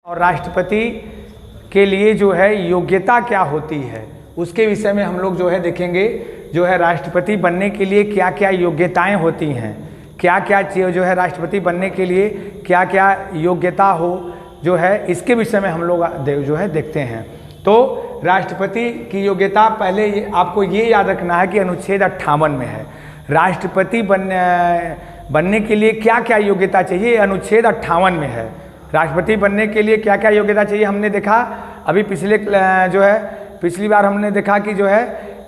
और राष्ट्रपति के लिए जो है योग्यता क्या होती है, उसके विषय में हम लोग जो है देखेंगे। जो है राष्ट्रपति बनने के लिए क्या क्या योग्यताएं होती हैं, क्या क्या जो है राष्ट्रपति बनने के लिए क्या क्या योग्यता हो जो है, इसके विषय में हम लोग जो है देखते हैं। तो राष्ट्रपति की योग्यता पहले आपको ये याद रखना है कि अनुच्छेद 58 में है। राष्ट्रपति बनने के लिए क्या क्या योग्यता चाहिए, अनुच्छेद 58 में है। राष्ट्रपति बनने के लिए क्या क्या योग्यता चाहिए हमने देखा अभी पिछली बार हमने देखा कि जो है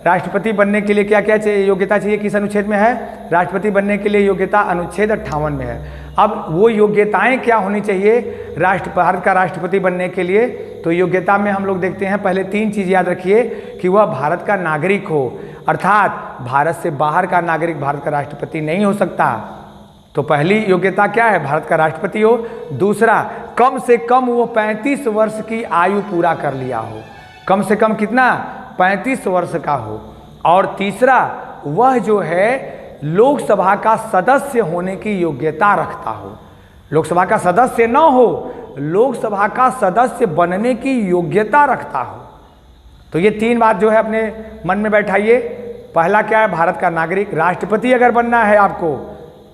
राष्ट्रपति बनने के लिए क्या क्या योग्यता चाहिए, किस अनुच्छेद में है, राष्ट्रपति बनने के लिए योग्यता अनुच्छेद 58 में है। अब वो योग्यताएं क्या होनी चाहिए भारत का राष्ट्रपति बनने के लिए, तो योग्यता में हम लोग देखते हैं पहले 3 चीज़ याद रखिए कि वह भारत का नागरिक हो, अर्थात भारत से बाहर का नागरिक भारत का राष्ट्रपति नहीं हो सकता। तो पहली योग्यता क्या है, भारत का राष्ट्रपति हो। दूसरा, कम से कम वो 35 वर्ष की आयु पूरा कर लिया हो, कम से कम कितना, 35 वर्ष का हो। और तीसरा, वह जो है लोकसभा का सदस्य होने की योग्यता रखता हो। लोकसभा का सदस्य न हो, लोकसभा का सदस्य बनने की योग्यता रखता हो। तो ये 3 बात जो है अपने मन में बैठाइए। पहला क्या है, भारत का नागरिक। राष्ट्रपति अगर बनना है आपको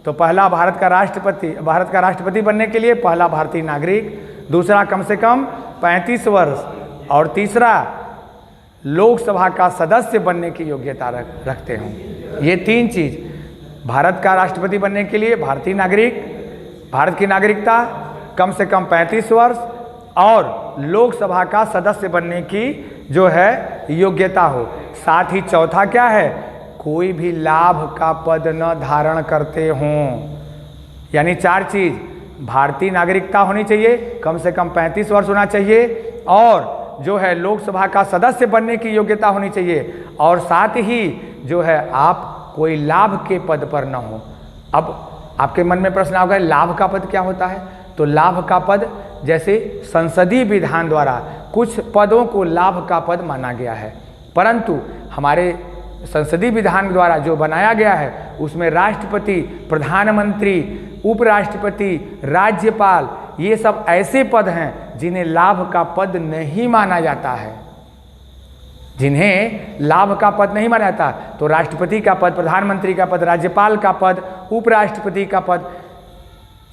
तो पहला भारत का राष्ट्रपति बनने के लिए पहला भारतीय नागरिक, दूसरा कम से कम 35 वर्ष, और तीसरा लोकसभा का सदस्य बनने की योग्यता रखते हों। ये 3 चीज, भारत का राष्ट्रपति बनने के लिए भारतीय नागरिक, भारत की नागरिकता, कम से कम 35 वर्ष, और लोकसभा का सदस्य बनने की जो है योग्यता हो। साथ ही चौथा क्या है, कोई भी लाभ का पद न धारण करते हों। यानी 4 चीज, भारतीय नागरिकता होनी चाहिए, कम से कम 35 वर्ष होना चाहिए, और जो है लोकसभा का सदस्य बनने की योग्यता होनी चाहिए, और साथ ही जो है आप कोई लाभ के पद पर न हो। अब आपके मन में प्रश्न होगा, लाभ का पद क्या होता है? तो लाभ का पद, जैसे संसदीय विधान द्वारा कुछ पदों को लाभ का पद माना गया है, परंतु हमारे संसदीय विधान द्वारा जो बनाया गया है उसमें राष्ट्रपति, प्रधानमंत्री, उपराष्ट्रपति, राज्यपाल, ये सब ऐसे पद हैं जिन्हें लाभ का पद नहीं माना जाता है, जिन्हें लाभ का पद नहीं माना जाता। तो राष्ट्रपति का पद, प्रधानमंत्री का पद, राज्यपाल का पद, उपराष्ट्रपति का पद,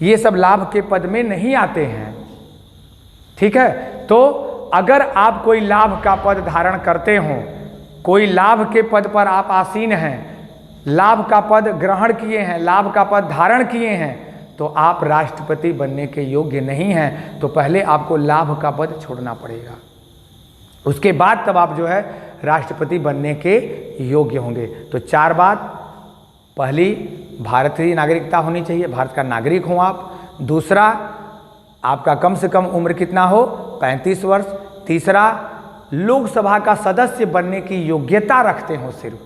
ये सब लाभ के पद में नहीं आते हैं। ठीक है, तो अगर आप कोई लाभ का पद धारण करते हों, कोई लाभ के पद पर आप आसीन हैं, लाभ का पद ग्रहण किए हैं, लाभ का पद धारण किए हैं, तो आप राष्ट्रपति बनने के योग्य नहीं हैं। तो पहले आपको लाभ का पद छोड़ना पड़ेगा, उसके बाद तब आप जो है राष्ट्रपति बनने के योग्य होंगे। तो 4 बात, पहली भारतीय नागरिकता होनी चाहिए, भारत का नागरिक हो आप। दूसरा, आपका कम से कम उम्र कितना हो, 35 वर्ष। तीसरा, लोकसभा का सदस्य बनने की योग्यता रखते हो सिर्फ।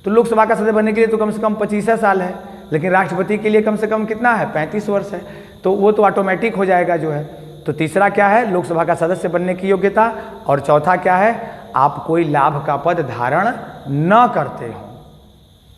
तो लोकसभा का सदस्य बनने के लिए तो कम से कम 25 साल है, लेकिन राष्ट्रपति के लिए कम से कम कितना है, 35 वर्ष है, तो वो तो ऑटोमेटिक हो जाएगा जो है। तो तीसरा क्या है, लोकसभा का सदस्य बनने की योग्यता, और चौथा क्या है, आप कोई लाभ का पद धारण न करते हो।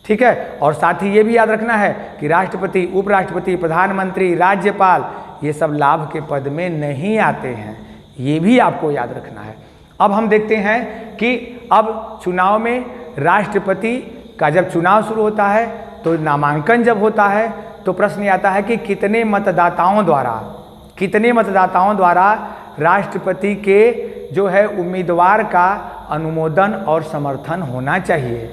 ठीक है, और साथ ही ये भी याद रखना है कि राष्ट्रपति, उपराष्ट्रपति, प्रधानमंत्री, राज्यपाल, ये सब लाभ के पद में नहीं आते हैं, ये भी आपको याद रखना है। अब हम देखते हैं कि अब चुनाव में राष्ट्रपति का जब चुनाव शुरू होता है तो नामांकन जब होता है तो प्रश्न आता है कि कितने मतदाताओं द्वारा राष्ट्रपति के जो है उम्मीदवार का अनुमोदन और समर्थन होना चाहिए।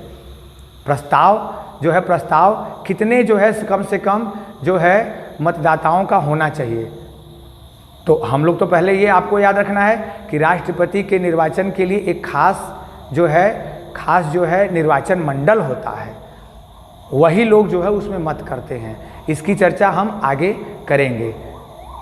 प्रस्ताव कितने जो है कम से कम जो है मतदाताओं का होना चाहिए। तो हम लोग तो पहले ये आपको याद रखना है कि राष्ट्रपति के निर्वाचन के लिए एक खास जो है निर्वाचन मंडल होता है, वही लोग जो है उसमें मत करते हैं। इसकी चर्चा हम आगे करेंगे।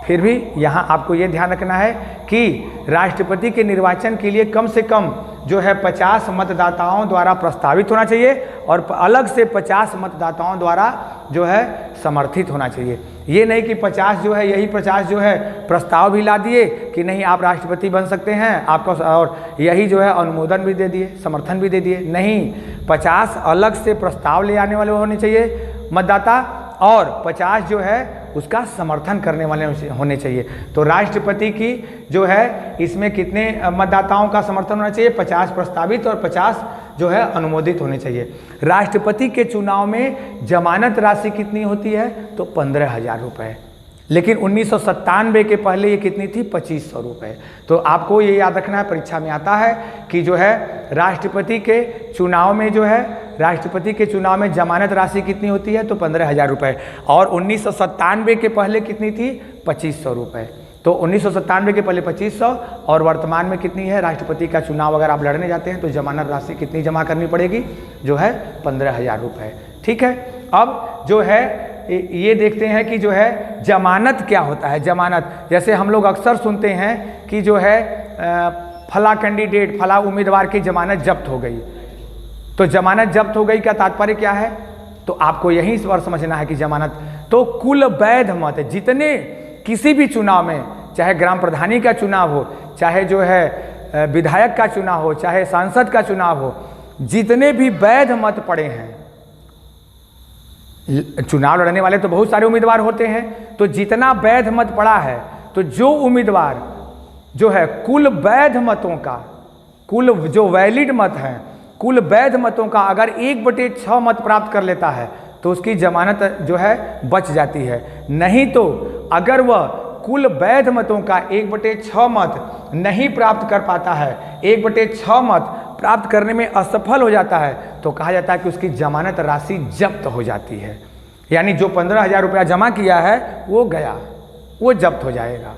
फिर भी यहाँ आपको ये ध्यान रखना है कि राष्ट्रपति के निर्वाचन के लिए कम से कम जो है 50 मतदाताओं द्वारा प्रस्तावित होना चाहिए, और अलग से 50 मतदाताओं द्वारा जो है समर्थित होना चाहिए। ये नहीं कि 50 जो है, यही 50 जो है प्रस्ताव भी ला दिए कि नहीं आप राष्ट्रपति बन सकते हैं आपका, और यही जो है अनुमोदन भी दे दिए, समर्थन भी दे दिए। नहीं, 50 अलग से प्रस्ताव ले आने वाले होने चाहिए मतदाता, और 50 जो है उसका समर्थन करने वाले होने चाहिए। तो राष्ट्रपति की जो है इसमें कितने मतदाताओं का समर्थन होना चाहिए? 50 प्रस्तावित और 50 जो है अनुमोदित होने चाहिए। राष्ट्रपति के चुनाव में जमानत राशि कितनी होती है? तो 15,000 रुपये। लेकिन 1997 के पहले ये कितनी थी? 2500 रुपये। तो आपको ये याद रखना है, परीक्षा में आता है कि जो है राष्ट्रपति के चुनाव में जो है राष्ट्रपति के चुनाव में जमानत राशि कितनी होती है? तो 15,000 रुपये। और 1997 के पहले कितनी थी? 2500 रुपये। तो 1997 के पहले 2500 और वर्तमान में कितनी है? राष्ट्रपति का चुनाव अगर आप लड़ने जाते हैं तो जमानत राशि कितनी जमा करनी पड़ेगी? जो है 15,000 रुपये। ठीक है। अब जो है ये देखते हैं कि जो है जमानत क्या होता है। जमानत जैसे हम लोग अक्सर सुनते हैं कि जो है फला कैंडिडेट, फला उम्मीदवार की जमानत जब्त हो गई। तो जमानत जब्त हो गई का तात्पर्य क्या है? तो आपको यही इस बार समझना है कि जमानत तो कुल वैध मत, जितने किसी भी चुनाव में, चाहे ग्राम प्रधानी का चुनाव हो, चाहे जो है विधायक का चुनाव हो, चाहे सांसद का चुनाव हो, जितने भी वैध मत पड़े हैं, चुनाव लड़ने वाले तो बहुत सारे उम्मीदवार होते हैं, तो जितना वैध मत पड़ा है, तो जो उम्मीदवार जो है कुल वैध मतों का, कुल जो वैलिड मत हैं, कुल वैध मतों का अगर 1/6 मत प्राप्त कर लेता है तो उसकी जमानत जो है बच जाती है। नहीं तो अगर वह कुल वैध मतों का 1/6 मत नहीं प्राप्त कर पाता है, 1/6 मत प्राप्त करने में असफल हो जाता है, तो कहा जाता है कि उसकी जमानत राशि जब्त हो जाती है। यानी जो 15,000 रुपया जमा किया है वो गया, वो जब्त हो जाएगा।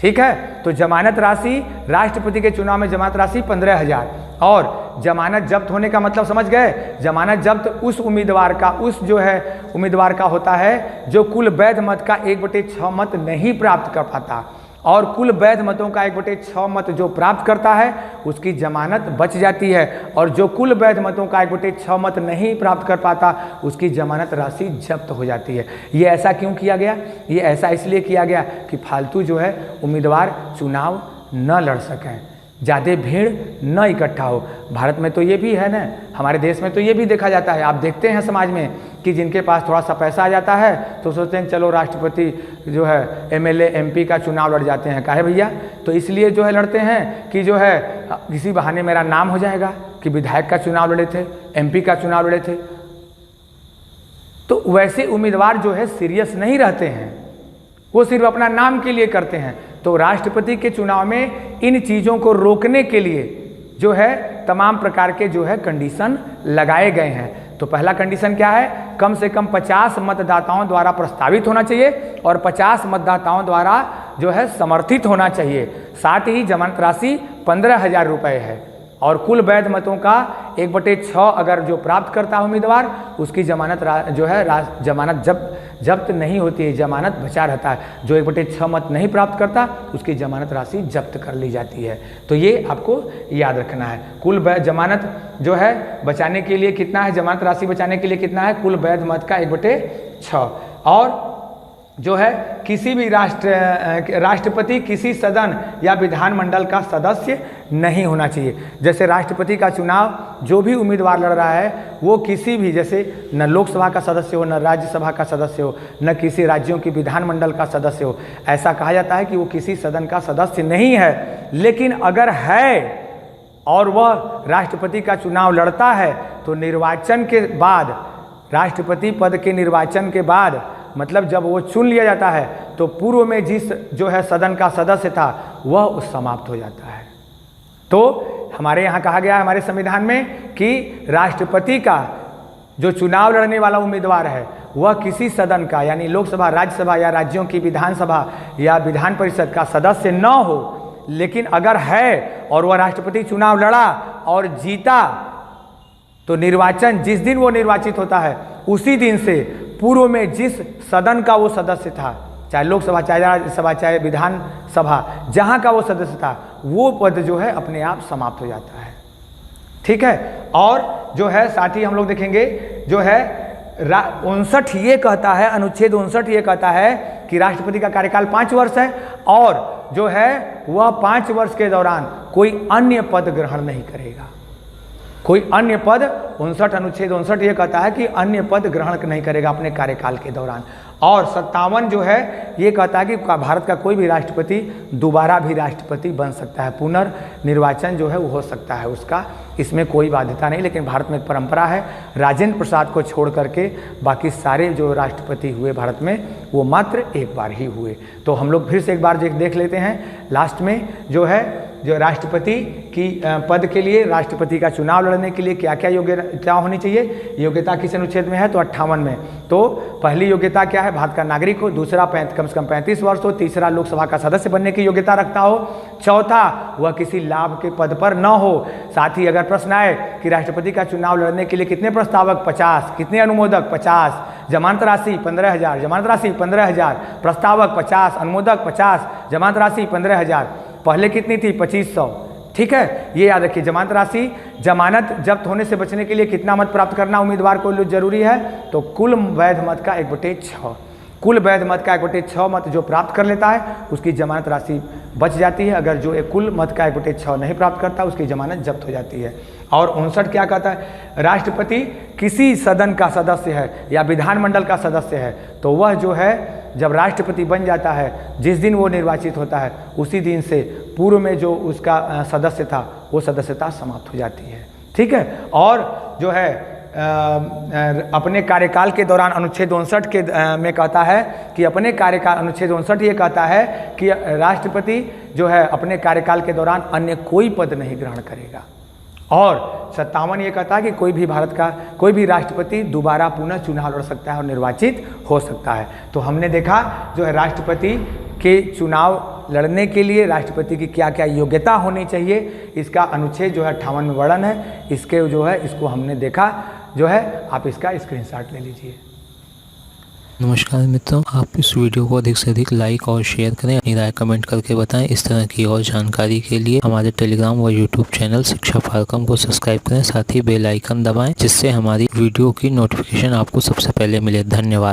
ठीक है। तो जमानत राशि, राष्ट्रपति के चुनाव में जमानत राशि 15,000। और जमानत जब्त होने का मतलब समझ गए? जमानत जब्त उस उम्मीदवार का, उस जो है उम्मीदवार का होता है जो कुल वैध मत का 1/6 मत नहीं प्राप्त कर पाता, और कुल वैध मतों का 1/6 मत जो प्राप्त करता है उसकी जमानत बच जाती है, और जो कुल वैध मतों का 1/6 मत नहीं प्राप्त कर पाता उसकी जमानत राशि जब्त हो जाती है। ये ऐसा क्यों किया गया? ये ऐसा इसलिए किया गया कि फालतू जो है उम्मीदवार चुनाव न लड़ सकें, ज़्यादा भीड़ न इकट्ठा हो। भारत में तो ये भी है ना, हमारे देश में तो ये भी देखा जाता है। आप देखते हैं समाज में कि जिनके पास थोड़ा सा पैसा आ जाता है तो सोचते हैं चलो राष्ट्रपति जो है MLA MP का चुनाव लड़ जाते हैं। काहे भैया? तो इसलिए जो है लड़ते हैं कि जो है किसी बहाने मेरा नाम हो जाएगा कि विधायक का चुनाव लड़े थे, MP का चुनाव लड़े थे। तो वैसे उम्मीदवार जो है सीरियस नहीं रहते हैं, वो सिर्फ अपना नाम के लिए करते हैं। तो राष्ट्रपति के चुनाव में इन चीज़ों को रोकने के लिए जो है तमाम प्रकार के जो है कंडीशन लगाए गए हैं। तो पहला कंडीशन क्या है? कम से कम 50 मतदाताओं द्वारा प्रस्तावित होना चाहिए और 50 मतदाताओं द्वारा जो है समर्थित होना चाहिए। साथ ही जमानत राशि 15,000 रुपये है, और कुल वैध मतों का 1/6 अगर जो प्राप्त करता है उम्मीदवार, उसकी जमानत जो है जमानत जब्त नहीं होती है, जमानत बचा रहता है। जो 1/6 मत नहीं प्राप्त करता उसकी जमानत राशि जब्त कर ली जाती है। तो ये आपको याद रखना है। कुल जमानत जो है बचाने के लिए कितना है? जमानत राशि बचाने के लिए कितना है? कुल वैध मत का 1/6। और जो है किसी भी राष्ट्रपति किसी सदन या विधानमंडल का सदस्य नहीं होना चाहिए। जैसे राष्ट्रपति का चुनाव जो भी उम्मीदवार लड़ रहा है वो किसी भी, जैसे न लोकसभा का सदस्य हो, न राज्यसभा का सदस्य हो, न किसी राज्यों की विधानमंडल का सदस्य हो। ऐसा कहा जाता है कि वो किसी सदन का सदस्य नहीं है। लेकिन अगर है और वह राष्ट्रपति का चुनाव लड़ता है तो निर्वाचन के बाद, राष्ट्रपति पद के निर्वाचन के बाद, मतलब जब वो चुन लिया जाता है तो पूर्व में जिस जो है सदन का सदस्य था वह समाप्त हो जाता है। तो हमारे यहाँ कहा गया है हमारे संविधान में कि राष्ट्रपति का जो चुनाव लड़ने वाला उम्मीदवार है वह किसी सदन का, यानी लोकसभा, राज्यसभा या राज्यों की विधानसभा या विधान परिषद का सदस्य न हो। लेकिन अगर है और वह राष्ट्रपति चुनाव लड़ा और जीता तो निर्वाचन, जिस दिन वो निर्वाचित होता है उसी दिन से पूर्व में जिस सदन का वो सदस्य था, चाहे लोकसभा, चाहे राज्यसभा, चाहे विधानसभा, जहाँ का वो सदस्य था, वो पद जो है अपने आप समाप्त हो जाता है। ठीक है। और जो है साथ ही हम लोग देखेंगे जो है 59 ये कहता है, अनुच्छेद 59 ये कहता है कि राष्ट्रपति का कार्यकाल 5 वर्ष है और जो है वह 5 वर्ष के दौरान कोई अन्य पद ग्रहण नहीं करेगा। कोई अन्य पद 59 अनुच्छेद 59 ये कहता है कि अन्य पद ग्रहण नहीं करेगा अपने कार्यकाल के दौरान। और 57 जो है ये कहता है कि भारत का कोई भी राष्ट्रपति दोबारा भी राष्ट्रपति बन सकता है, पुनर्निर्वाचन जो है वो हो सकता है उसका, इसमें कोई बाध्यता नहीं। लेकिन भारत में एक परंपरा है, राजेंद्र प्रसाद को छोड़ करके बाकी सारे जो राष्ट्रपति हुए भारत में वो मात्र एक बार ही हुए। तो हम लोग फिर से एक बार देख लेते हैं लास्ट में जो है, जो राष्ट्रपति की पद के लिए, राष्ट्रपति का चुनाव लड़ने के लिए क्या क्या योग्यता होनी चाहिए। योग्यता किस अनुच्छेद में है, तो 58 में। तो पहली योग्यता क्या है, भारत का नागरिक हो, दूसरा कम से कम 35 वर्ष हो, तीसरा लोकसभा का सदस्य बनने की योग्यता रखता हो, चौथा वह किसी लाभ के पद पर न हो। साथ ही अगर प्रश्न आए कि राष्ट्रपति का चुनाव लड़ने के लिए कितने प्रस्तावक, 50, कितने अनुमोदक, 50, जमानत राशि 15,000, जमानत राशि 15,000, प्रस्तावक 50, अनुमोदक 50, जमानत राशि 15,000, पहले कितनी थी 2500। ठीक है, ये याद रखिए। जमानत राशि, जमानत जब्त होने से बचने के लिए कितना मत प्राप्त करना उम्मीदवार को जरूरी है, तो कुल वैध मत का 1/6, कुल वैध मत का 1/6 मत जो प्राप्त कर लेता है उसकी जमानत राशि बच जाती है। अगर जो एक कुल मत का 1/6 नहीं प्राप्त करता उसकी जमानत जब्त हो जाती है। और 59 क्या कहता है, राष्ट्रपति किसी सदन का सदस्य है या विधानमंडल का सदस्य है तो वह जो है जब राष्ट्रपति बन जाता है, जिस दिन वो निर्वाचित होता है उसी दिन से पूर्व में जो उसका सदस्य था वो सदस्यता समाप्त हो जाती है। ठीक है, और जो है अपने कार्यकाल के दौरान अनुच्छेद 59 के में कहता है कि अपने कार्यकाल, अनुच्छेद 59 ये कहता है कि राष्ट्रपति जो है अपने कार्यकाल के दौरान अन्य कोई पद नहीं ग्रहण करेगा। और 57 ये कहता है कि कोई भी भारत का कोई भी राष्ट्रपति दोबारा पुनः चुनाव लड़ सकता है और निर्वाचित हो सकता है। तो हमने देखा जो है राष्ट्रपति के चुनाव लड़ने के लिए राष्ट्रपति की क्या क्या योग्यता होनी चाहिए, इसका अनुच्छेद जो है 58 में वर्णन है। इसके जो है इसको हमने देखा जो है, आप इसका स्क्रीनशॉट ले लीजिए। नमस्कार मित्रों, आप इस वीडियो को अधिक से अधिक लाइक और शेयर करें, अपनी राय कमेंट करके बताएं। इस तरह की और जानकारी के लिए हमारे टेलीग्राम व यूट्यूब चैनल शिक्षा फारकम को सब्सक्राइब करें, साथ ही बेल आइकन दबाएं जिससे हमारी वीडियो की नोटिफिकेशन आपको सबसे पहले मिले। धन्यवाद।